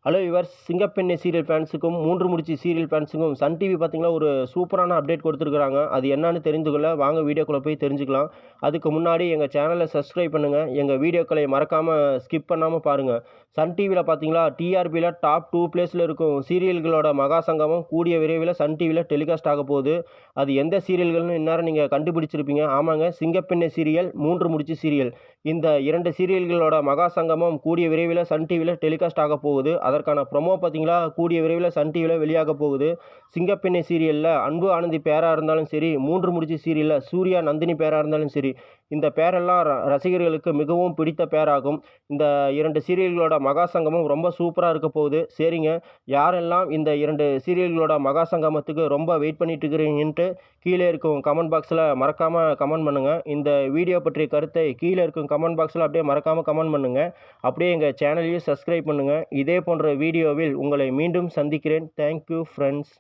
Hello viewers, சிங்கப்பெண்ணே serial ஃபேன்ஸுக்கும், மூன்று முடிச்சு serial ஃபேன்ஸுக்கும் Sun TV பார்த்தீங்கன்னா ஒரு சூப்பரான அப்டேட் கொடுத்துருக்குறாங்க. அது என்னன்னு தெரிந்து கொள்ள வாங்க வீடியோக்குள்ளே போய் தெரிஞ்சுக்கலாம். அதுக்கு முன்னாடி எங்கள் சேனலை சப்ஸ்கிரைப் பண்ணுங்கள். எங்கள் வீடியோக்களை மறக்காமல் ஸ்கிப் பண்ணாமல் பாருங்கள். சன் டிவியில் பார்த்தீங்களா டிஆர்பியில் டாப் 2 பிளேஸில் இருக்கும் சீரியல்களோட மகா சங்கமம் கூடிய விரைவில் சன் டிவியில் டெலிகாஸ்ட் ஆக போகுது. அது எந்த சீரியல்கள்னு இந்நேரம் நீங்கள் கண்டுபிடிச்சிருப்பீங்க. ஆமாங்க, சிங்கப்பெண்ணே சீரியல், மூன்று முடிச்சு சீரியல். இந்த 2 சீரியல்களோட மகா சங்கமம் கூடிய விரைவில் சன் டிவியில் டெலிகாஸ்ட் ஆக போகுது. அதற்கான ப்ரொமோ பார்த்தீங்களா கூடிய விரைவில் சன் டிவியில் வெளியாக போகுது. சிங்கப்பெண்ணே சீரியலில் அன்பு ஆனந்தி பேராக இருந்தாலும் சரி, மூன்று முடிச்சு சீரியலில் சூர்யா நந்தினி பேராக இருந்தாலும் சரி, இந்த பேரெல்லாம் ரசிகர்களுக்கு மிகவும் பிடித்த பேராகும். இந்த 2 சீரியல்களோட மகா சங்கமம் ரொம்ப சூப்பராக இருக்க போகுது. சரிங்க, யாரெல்லாம் இந்த 2 சீரியல்களோட மகா சங்கமத்துக்கு ரொம்ப வெயிட் பண்ணிட்டு இருக்கிறீங்கன்ட்டு கீழே இருக்கும் கமெண்ட் பாக்ஸில் மறக்காமல் கமெண்ட் பண்ணுங்கள். இந்த வீடியோ பற்றிய கருத்தை கீழே இருக்கும் கமெண்ட் பாக்ஸில் அப்படியே மறக்காமல் கமெண்ட் பண்ணுங்கள். அப்படியே எங்கள் சேனலையும் சப்ஸ்கிரைப் பண்ணுங்கள். இதே போன்ற வீடியோவில் உங்களை மீண்டும் சந்திக்கிறேன். Thank you friends.